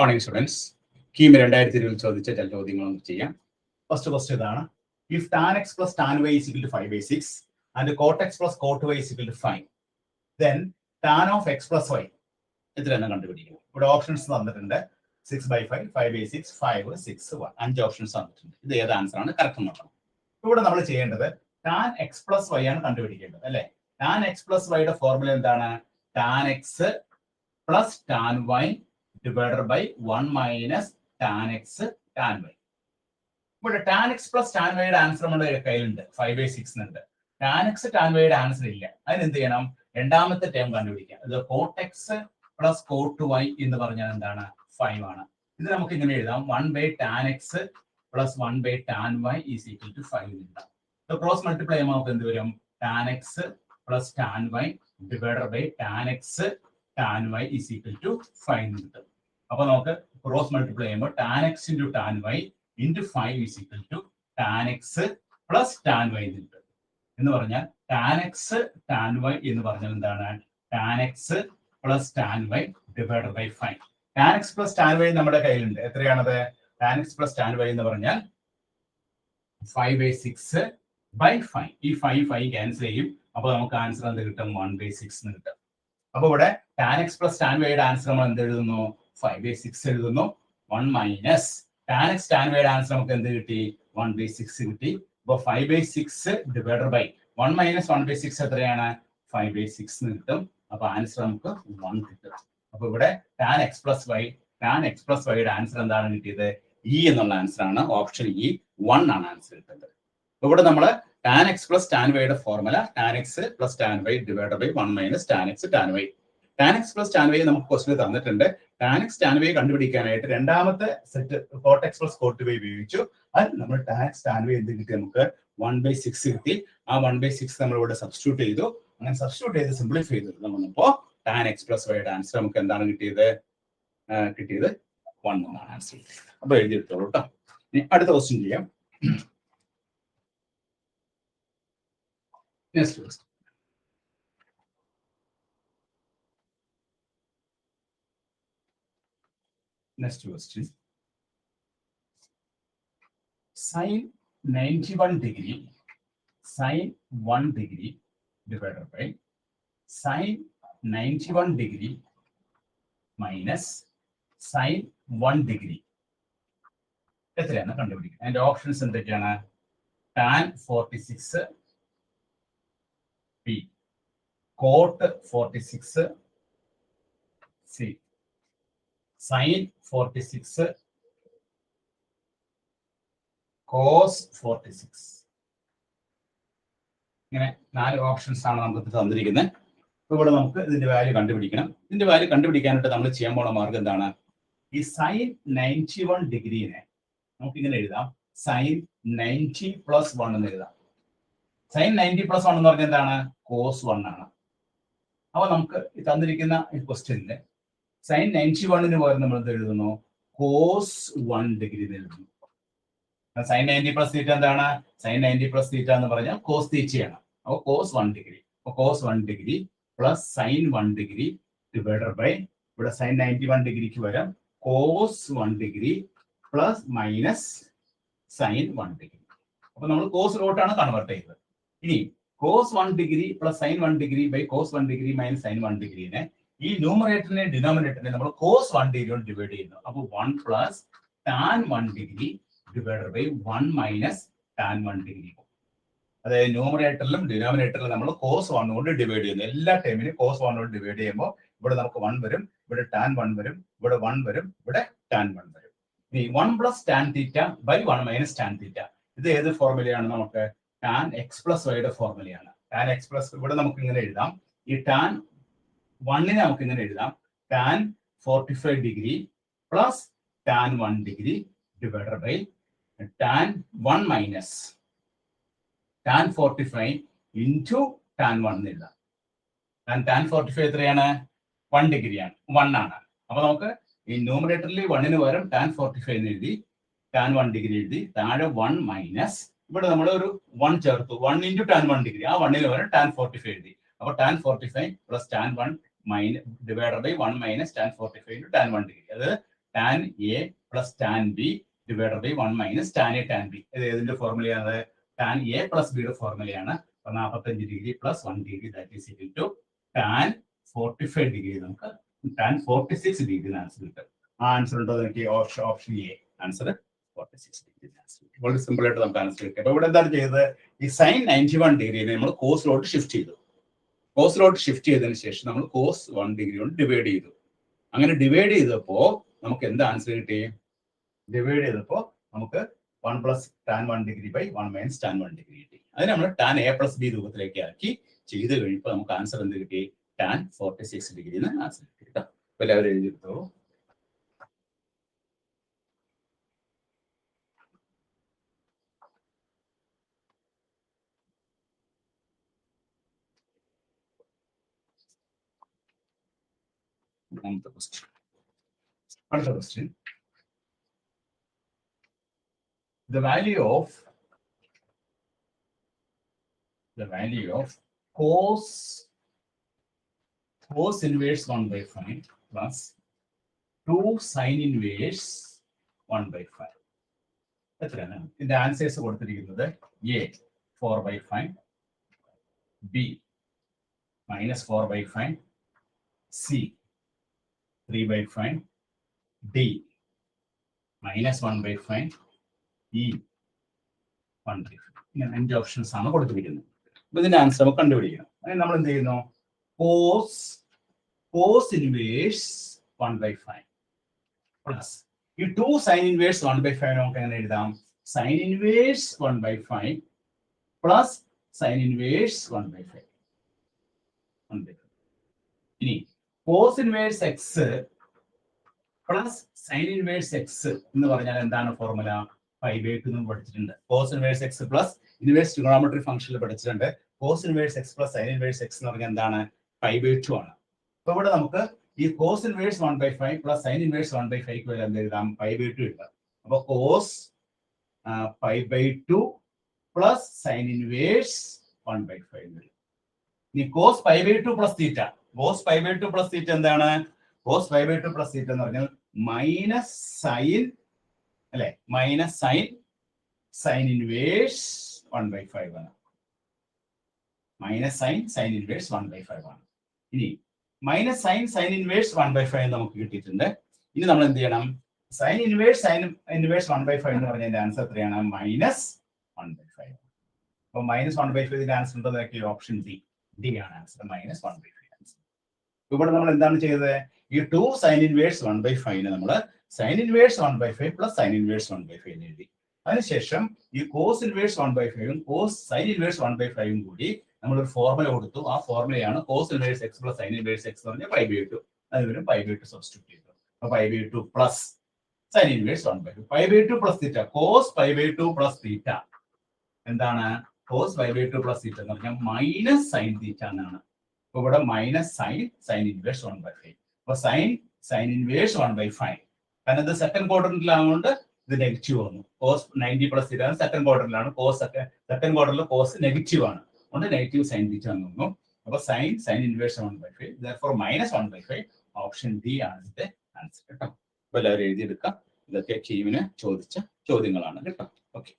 Morning students. KEAM 2020 ചോദിച്ച ചില ചോദ്യങ്ങളൊന്നും ചെയ്യാം. ഫസ്റ്റ് ക്വസ്റ്റ്യൻ ഇതാണ്. If tan X plus tan y is equal to 5/6 and cot X plus cot y is equal to 5, then tan of x plus y എത്രയെന്ന് കണ്ടുപിടിക്കണം. ഇവിടെ options തന്നിട്ടുണ്ട്. 6/5, 5/6, 5, 6, 1. 5 options തന്നിട്ടുണ്ട്. ഇത് ഏത് ആൻസർ ആണ് കറക്റ്റ് നോക്കണം. ഇവിടെ നമ്മൾ ചെയ്യേണ്ടത് ടാൻ എക്സ് പ്ലസ് വൈ ആണ് കണ്ടുപിടിക്കേണ്ടത് അല്ലെ. ടാൻ എക്സ് പ്ലസ് വൈയുടെ ഫോർമുല എന്താണ്? Tan X plus tan Y divided by 1 minus tan X tan Y. ഇവിടെ ടാൻ എക്സ് പ്ലസ് ടാൻ വൈയുടെ ആൻസർ നമ്മുടെ കയ്യിലുണ്ട്, 5/6 ഉണ്ട്. ടാൻ എക്സ് ടാൻ വൈയുടെ ആൻസർ ഇല്ല. അതിന് എന്ത് ചെയ്യണം? രണ്ടാമത്തെ ടേം കണ്ടുപിടിക്കാം. ഇത് cot X plus cot Y എന്ന് പറഞ്ഞാൽ എന്താണ്? 5 ആണ്. ഇത് നമുക്ക് ഇങ്ങനെ എഴുതാം, 1/tan x plus 1/tan y is equal to 5 എഴുതാം. ക്രോസ് മൾട്ടിപ്ലൈ ചെയ്യുമ്പോൾ നമുക്ക് എന്ത് വരും? Tan X plus tan Y divided by tan X tan y is equal to 5 കിട്ടും. അപ്പൊ നമുക്ക് ക്രോസ് മൾട്ടിപ്ലൈ ചെയ്യുമ്പോൾ tan x into tan y into 5 is equal to tan X plus tan y കിട്ടും. എന്ന് പറഞ്ഞാൽ ടാൻ എക്സ് ടാൻ വൈ എന്ന് പറഞ്ഞാൽ എന്താണ്? Tan X plus tan Y divided by 5. Tan X plus tan Y നമ്മുടെ കയ്യിലുണ്ട്. എത്രയാണത്? Tan X plus tan Y എന്ന് പറഞ്ഞാൽ 5/6 ബൈ 5. ഈ 5 ക്യാൻസൽ ചെയ്യും. അപ്പൊ നമുക്ക് ആൻസർ എന്ത് കിട്ടും? 1/6 എന്ന് കിട്ടും. അപ്പൊ ഇവിടെ ടാൻ എക്സ് പ്ലസ് ടാൻ വൈയുടെ ആൻസർ നമ്മൾ എന്ത് എഴുതുന്നു? 5/6 എഴുതുന്നു. 1 മൈനസ് ടാൻ എക്സ് ടാൻ വൈയുടെ ആൻസർ നമുക്ക് എന്ത് കിട്ടി? 1/6 കിട്ടി. അപ്പൊ 5/6 ഡിവൈഡഡ് ബൈ 1 മൈനസ് 1/6 എത്രയാണ്? 5/6 എന്ന് കിട്ടും. അപ്പൊ ആൻസർ നമുക്ക് 1 കിട്ടും. അപ്പൊ ഇവിടെ ടാൻ എക്സ് പ്ലസ് വൈയുടെ ആൻസർ എന്താണ് കിട്ടിയത്? ഇ എന്നുള്ള ആൻസർ ആണ്. ഓപ്ഷൻ ഇ 1 ആണ് ആൻസർ കിട്ടുന്നത്. ഇവിടെ നമ്മൾ ടാൻ എക്സ് പ്ലസ് ടാൻ വൈയുടെ formula tan X plus tan Y divide by 1 minus tan X tan Y. Tan X plus tan Y നമുക്ക് ക്വസ്റ്റ്യൻ തന്നിട്ടുണ്ട്. ടാൻ എക്സ് ടാൻ വൈ കണ്ടുപിടിക്കാനായിട്ട് രണ്ടാമത്തെ set cot X plus cot Y ഉപയോഗിച്ചു. അത് നമ്മൾ tan X tan Y എന്ത് കിട്ടി? നമുക്ക് 1/6 കിട്ടി. ആ 1/6 നമ്മൾ ഇവിടെ സബ്സ്റ്റിറ്റ്യൂട്ട് ചെയ്തു. അങ്ങനെ സബ്സ്റ്റിറ്റ്യൂട്ട് ചെയ്ത് സിംപ്ലിഫൈ ചെയ്തു നമ്മളിപ്പോ ടാൻ എക്സ് പ്ലസ് വൈയുടെ ആൻസർ നമുക്ക് എന്താണ് കിട്ടിയത്? 1 എന്നാണ് ആൻസർ കിട്ടിയത്. അപ്പൊ എഴുതിയെടുത്തോളൂ കേട്ടോ. ഇനി അടുത്ത ക്വസ്റ്റ്യൻ ചെയ്യാം. Next question. Next question. Sin 91 degree, sin 1 degree divided by sin 91 degree minus sin 1 degree. എത്രയാണ് കണ്ടുപിടിക്കുന്നത്? അതിന്റെ ഓപ്ഷൻസ് എന്തൊക്കെയാണ്? tan 46 B, cot 46 C, sin 46 cos 46. ഇങ്ങനെ 4 ഓപ്ഷൻസ് ആണ് നമുക്ക് തന്നിരിക്കുന്നത്. അപ്പൊ ഇവിടെ നമുക്ക് ഇതിന്റെ വാല്യൂ കണ്ടുപിടിക്കണം. ഇതിന്റെ വാല്യൂ കണ്ടുപിടിക്കാനായിട്ട് നമ്മൾ ചെയ്യാൻ പോണ മാർഗം എന്താണ്? ഈ sin 91 ഡിഗ്രീനെ നമുക്ക് ഇങ്ങനെ എഴുതാം, sin 90 + 1 എന്ന് എഴുതാം. sin 90 + 1 എന്ന് പറഞ്ഞാൽ എന്താണ്? cos 1 ആണ്. അപ്പൊ നമുക്ക് തന്നിരിക്കുന്ന ഈ ക്വസ്റ്റ്യനില് sin 91 പകരം നമ്മൾ എന്ത് എഴുതുന്നു? cos 1 ഡിഗ്രി എഴുതുന്നു. sin 90 + θ എന്താണ്? sin 90 + θ എന്ന് പറഞ്ഞാൽ cos θയാണ്. അപ്പൊ cos 1 ഡിഗ്രി. അപ്പൊ cos 1 degree plus sin 1 degree divided by ഇവിടെ sin 91 ഡിഗ്രിക്ക് വരാം cos 1 degree plus minus sin 1 degree. അപ്പൊ നമ്മൾ cos റൂട്ടാണ് കൺവേർട്ട് ചെയ്തത്. ഇനി cos 1 degree plus sin 1 degree by cos 1 degree minus sin 1 ഡിഗ്രിനെ ഈ ന്യൂമറേറ്ററിനെ ഡിനോമിനേറ്ററിനെ നമ്മൾ cos 1 ഡിഗ്രി കൊണ്ട് ഡിവൈഡ് ചെയ്യുന്നു. അപ്പൊ 1 plus tan 1 degree divided by 1 minus tan 1 degree. അതായത് ന്യൂമറേറ്ററിലും ഡിനോമിനേറ്ററിലും നമ്മൾ cos 1 കൊണ്ട് ഡിവൈഡ് ചെയ്യുന്നു. എല്ലാ ടൈമിനും cos 1 കൊണ്ട് ഡിവൈഡ് ചെയ്യുമ്പോൾ ഇവിടെ നമുക്ക് 1 വരും, ഇവിടെ tan 1 വരും, ഇവിടെ 1 വരും, ഇവിടെ tan 1 വരും. ഇനി 1 plus tan θ by 1 minus tan θ. ഇത് ഏത് ഫോർമുലയാണ്? നമുക്ക് tan x പ്ലസ് വൈയുടെ ഫോർമുലയാണ്. tan x പ്ലസ് ഇവിടെ നമുക്ക് ഇങ്ങനെ എഴുതാം. ഈ tan 1നെ നമുക്ക് ഇങ്ങനെ എഴുതാം, tan 45 degree plus tan 1 degree divided by tan 1 minus tan 45 into tan 1 എന്ന് എഴുതാം. tan 45 എത്രയാണ്? 1 ഡിഗ്രിയാണ്, 1 ആണ്. അപ്പൊ നമുക്ക് ഈ ന്യൂമറേറ്ററിൽ 1ന് പകരം tan 45 എന്ന് എഴുതി, tan 1 ഡിഗ്രി എഴുതി, താഴെ 1 മൈനസ് ഇവിടെ നമ്മൾ ഒരു 1 ചേർത്തു, 1 ഇൻറ്റു tan 1 ഡിഗ്രി. ആ 1ന് പകരം tan 45 എഴുതി. അപ്പൊ tan 45 plus tan 1 divided by 1 minus tan 45 into tan 1 degree. അത് tan A plus tan B divided by 1 minus tan A tan B. ഇത് ഏതിന്റെ ഫോർമുലയാണ്? tan A plus B യുടെ ഫോർമുലയാണ്. 45 degree plus 1 degree that is equal to tan 45 degree. നമുക്ക് tan 46 degree answer കിട്ടും. ആ answer ഉണ്ടോ എനിക്ക്? Option A answer 46 degree answer. വളരെ സിമ്പിൾ ആയിട്ട് നമുക്ക് ആൻസർ കിട്ടും. അപ്പൊ ഇവിടെ എന്താണ് ചെയ്തത്? ഈ സൈൻ 91 ഡിഗ്രിനെ നമ്മൾ കോസിലോട്ട് ഷിഫ്റ്റ് ചെയ്തു. കോസിലോട്ട് ഷിഫ്റ്റ് ചെയ്തതിനു ശേഷം നമ്മൾ കോസ് 1 ഡിഗ്രി കൊണ്ട് ഡിവൈഡ് ചെയ്തു. അങ്ങനെ ഡിവൈഡ് ചെയ്തപ്പോ നമുക്ക് എന്താ ആൻസർ കിട്ടി? ഡിവൈഡ് ചെയ്തപ്പോ നമുക്ക് 1 plus tan 1 degree by 1 minus tan 1 degree കിട്ടി. അതിന് നമ്മൾ ടാൻ എ പ്ലസ് ബി രൂപത്തിലേക്ക് ആക്കി ചെയ്ത് കഴിഞ്ഞപ്പോൾ നമുക്ക് ആൻസർ എന്ത് കിട്ടി? ടാൻ 46 ഡിഗ്രി എന്ന് ആൻസർ കിട്ടി കേട്ടോ. അപ്പൊ എല്ലാവരും എഴുതിയെടുത്തോളൂ. അടുത്ത question. The value of cos inverse 1 by 5 plus 2 sin inverse 1 by 5. എത്രയാണ്? ഇതിന്റെ ആൻസേഴ്സ് കൊടുത്തിരിക്കുന്നത് A 4 by 5, B minus 4 by 5, C 3 by 5, D minus 1 by 5, E 1 by 5. ഇങ്ങനെ 5 ഓപ്ഷൻസ് ആണ് കൊടുത്തിരിക്കുന്നത്. അപ്പൊ ഇതിന്റെ ആൻസർ നമുക്ക് കണ്ടുപിടിക്കണം. അതിന് നമ്മൾ എന്ത് ചെയ്യുന്നു? കോസ് ഇൻവേഴ്സ് 1 by 5 പ്ലസ് ഈ 2 സൈൻ ഇൻവേഴ്സ് 1 by 5 നമുക്ക് എങ്ങനെ എഴുതാം? Sine inverse 1 by 5 plus sine inverse 1 by 5. ഇനി cos inverse X plus sine inverse X എന്ന് പറഞ്ഞാൽ എന്താണ് ഫോർമുല? 5/2 എന്ന് പഠിച്ചിട്ടുണ്ട്. Cos inverse X plus inverse trigonometry ഫംഗ്ഷനിൽ പഠിച്ചിട്ടുണ്ട്. Cos inverse X plus sine inverse X എന്ന് പറഞ്ഞാൽ എന്താണ്? 5/2 ആണ്. അപ്പൊ ഇവിടെ നമുക്ക് ഈ cos inverse 1 by 5 plus sine inverse 1 by 5 വരെ എന്ത് എഴുതാം? 5/2 എഴുതാം. അപ്പൊ cos 5/2 plus sine inverse 1 by 5 വരും. ഇനി cos 5/2 plus theta. Cos 5/2 plus theta എന്താണ്? കോസ് 5/2 പ്ലസ് തീറ്റ എന്ന് പറഞ്ഞാൽ മൈനസ് സൈൻ അല്ലെ? മൈനസ് സൈൻ ഇൻവേഴ്സ് 1 by 5 ആണ്. മൈനസ് സൈൻ ഇൻവേഴ്സ് 1 by 5 ആണ്. ഇനി മൈനസ് സൈൻ ഇൻവേഴ്സ് 1 by 5 നമുക്ക് കിട്ടിയിട്ടുണ്ട്. ഇനി നമ്മൾ എന്ത് ചെയ്യണം? സൈൻ ഇൻവേഴ്സ് 1 by 5 എന്ന് പറഞ്ഞതിന്റെ ആൻസർ എത്രയാണ്? Minus 1 by 5. അപ്പൊ മൈനസ് 1 by 5 ഇതിന്റെ ആൻസർ ഉണ്ടോ? ഓപ്ഷൻ ഡി ആണ് ആൻസർ. Minus 1 by 5 answer. ഇവിടെ നമ്മൾ എന്താണ് ചെയ്തത്? ഈ 2 സൈൻ ഇൻവേഴ്സ് 1 by 5 നമ്മൾ sine inverse 1 by 5 plus sine inverse 1 by 5 എഴുതി. അതിനുശേഷം ഈ cos inverse 1 by 5 cos sine inverse 1 by 5 കൂടി നമ്മളൊരു ഫോർമുല കൊടുത്തു. ആ ഫോർമുലയാണ് cos inverse X plus sine inverse X എന്ന് പറഞ്ഞാൽ 5/2. അതിന് 5/2 സബ്സ്റ്റിറ്റ്യൂട്ട് ചെയ്തു. അപ്പൊ 5/2 plus sine inverse 1 by 5. 5/2 plus theta. Cos 5/2 plus theta എന്താണ്? കോസ് 5/2 പ്ലസ് തീറ്റ എന്ന് പറഞ്ഞാൽ മൈനസ് സൈൻ തീറ്റ എന്നാണ്. അപ്പൊ ഇവിടെ മൈനസ് സൈൻ ഇൻവേഴ്സ് 1 by 5. അപ്പൊ സൈൻ ഇൻവേഴ്സ് 1 by 5. കാരണം ഇത് സെക്കൻഡ് ക്വാഡ്രന്റിലാവുകൊണ്ട് ഇത് നെഗറ്റീവ് വന്നു. കോസ് 90 പ്ലസ് തീറ്റ സെക്കൻഡ് ക്വാഡ്രന്റിലാണ്. സെക്കൻഡ് ക്വാഡ്രന്റിൽ കോസ് നെഗറ്റീവ് ആണ്. അതുകൊണ്ട് നെഗറ്റീവ് സൈൻ തീറ്റ എന്ന് തോന്നുന്നു. അപ്പൊ sine inverse 1 by 5. therefore minus 1 by 5. Option D ആണ് ഇതിന്റെ ആൻസർ കേട്ടോ. അപ്പൊ എല്ലാവരും എഴുതിയെടുക്കാം. ഇതൊക്കെ കീമിന് ചോദിച്ച ചോദ്യങ്ങളാണ് കേട്ടോ. ഓക്കെ.